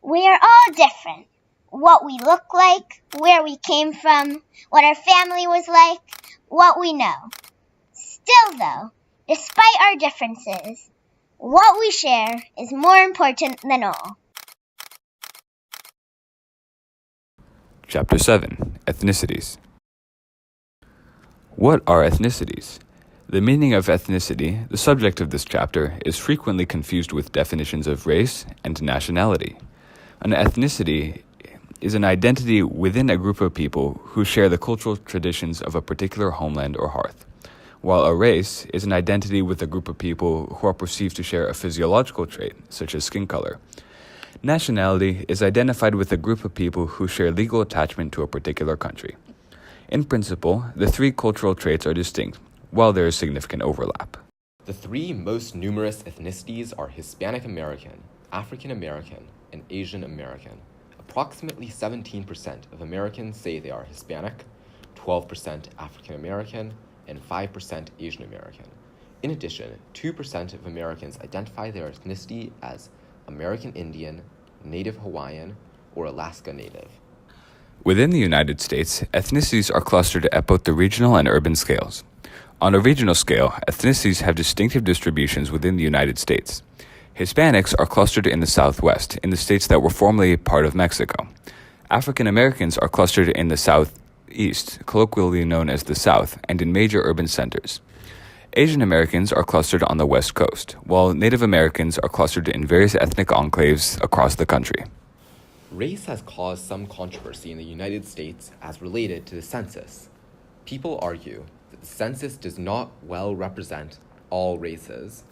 We are all different. What we look like, where we came from, what our family was like, what we know. Still though, despite our differences, what we share is more important than all. Chapter 7. Ethnicities. What are ethnicities? The meaning of ethnicity, the subject of this chapter, is frequently confused with definitions of race and nationality. An ethnicity is an identity within a group of people who share the cultural traditions of a particular homeland or hearth, while a race is an identity with a group of people who are perceived to share a physiological trait, such as skin color. Nationality is identified with a group of people who share legal attachment to a particular country. In principle, the three cultural traits are distinct, while there is significant overlap. The three most numerous ethnicities are Hispanic American, African American, and Asian American. Approximately 17% of Americans say they are Hispanic, 12% African American, and 5% Asian American. In addition, 2% of Americans identify their ethnicity as American Indian, Native Hawaiian, or Alaska Native. Within the United States, ethnicities are clustered at both the regional and urban scales. On a regional scale, ethnicities have distinctive distributions within the United States. Hispanics are clustered in the Southwest, in the states that were formerly part of Mexico. African Americans are clustered in the Southeast, colloquially known as the South, and in major urban centers. Asian Americans are clustered on the West Coast, while Native Americans are clustered in various ethnic enclaves across the country. Race has caused some controversy in the United States as related to the census. People argue that the census does not well represent all races.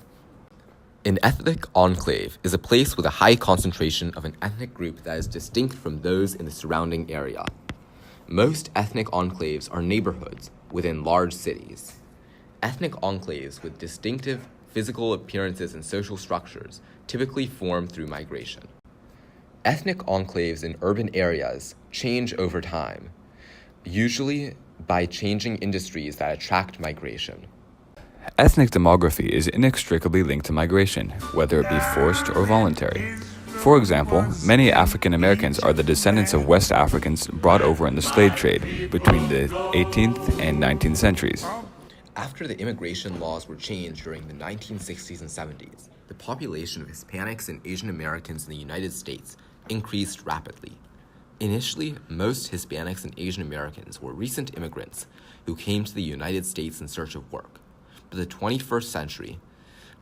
An ethnic enclave is a place with a high concentration of an ethnic group that is distinct from those in the surrounding area. Most ethnic enclaves are neighborhoods within large cities. Ethnic enclaves with distinctive physical appearances and social structures typically form through migration. Ethnic enclaves in urban areas change over time, usually by changing industries that attract migration. Ethnic demography is inextricably linked to migration, whether it be forced or voluntary. For example, many African Americans are the descendants of West Africans brought over in the slave trade between the 18th and 19th centuries. After the immigration laws were changed during the 1960s and 70s, the population of Hispanics and Asian Americans in the United States increased rapidly. Initially, most Hispanics and Asian Americans were recent immigrants who came to the United States in search of work. By the 21st century,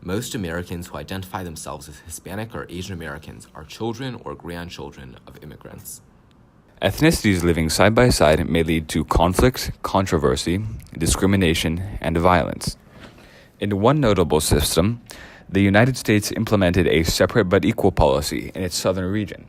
most Americans who identify themselves as Hispanic or Asian Americans are children or grandchildren of immigrants. Ethnicities living side by side may lead to conflict, controversy, discrimination, and violence. In one notable system, the United States implemented a separate but equal policy in its southern region,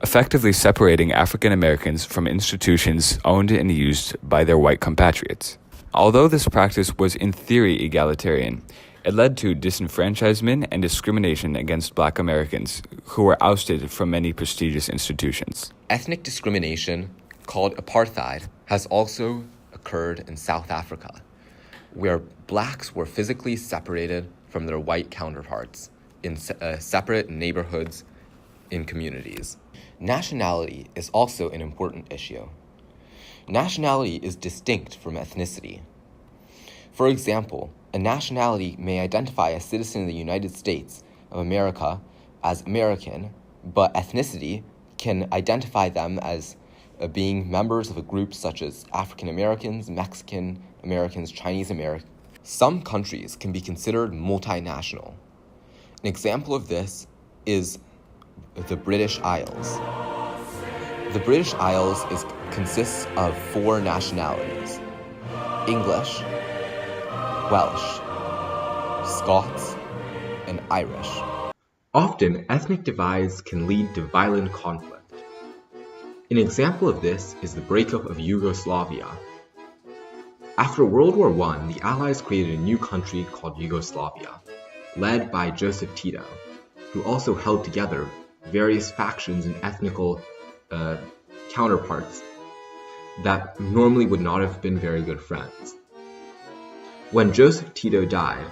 effectively separating African Americans from institutions owned and used by their white compatriots. Although this practice was in theory egalitarian, it led to disenfranchisement and discrimination against Black Americans who were ousted from many prestigious institutions. Ethnic discrimination, called apartheid, has also occurred in South Africa, where Blacks were physically separated from their white counterparts in separate neighborhoods in communities. Nationality is also an important issue. Nationality is distinct from ethnicity. For example, a nationality may identify a citizen of the United States of America as American, but ethnicity can identify them as being members of a group such as African Americans, Mexican Americans, Chinese Americans. Some countries can be considered multinational. An example of this is the British Isles. The British Isles consists of 4 nationalities: English, Welsh, Scots, and Irish. Often, ethnic divides can lead to violent conflict. An example of this is the breakup of Yugoslavia. After World War I, the Allies created a new country called Yugoslavia, led by Joseph Tito, who also held together various factions and ethnical counterparts that normally would not have been very good friends. When Joseph Tito died,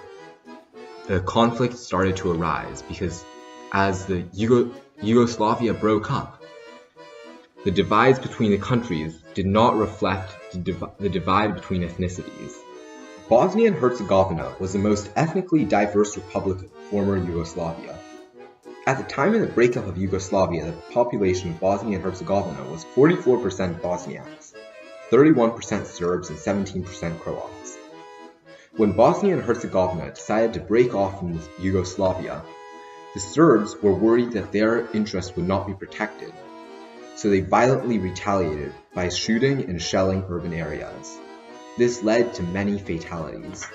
the conflict started to arise because as the Yugoslavia broke up, the divides between the countries did not reflect the divide between ethnicities. Bosnia and Herzegovina was the most ethnically diverse republic of former Yugoslavia. At the time of the breakup of Yugoslavia, the population of Bosnia and Herzegovina was 44% Bosniaks, 31% Serbs, and 17% Croats. When Bosnia and Herzegovina decided to break off from Yugoslavia, the Serbs were worried that their interests would not be protected, so they violently retaliated by shooting and shelling urban areas. This led to many fatalities.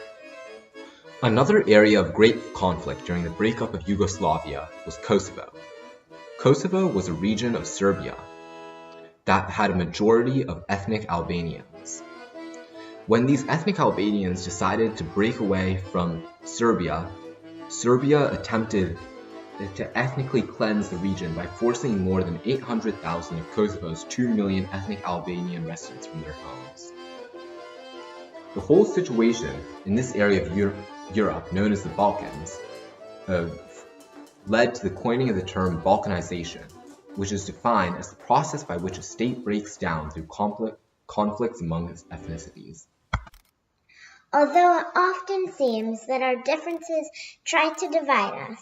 Another area of great conflict during the breakup of Yugoslavia was Kosovo. Kosovo was a region of Serbia that had a majority of ethnic Albanians. When these ethnic Albanians decided to break away from Serbia, Serbia attempted to ethnically cleanse the region by forcing more than 800,000 of Kosovo's 2 million ethnic Albanian residents from their homes. The whole situation in this area of Europe, known as the Balkans, led to the coining of the term Balkanization, which is defined as the process by which a state breaks down through conflicts among its ethnicities. Although it often seems that our differences try to divide us,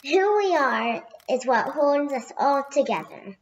who we are is what holds us all together.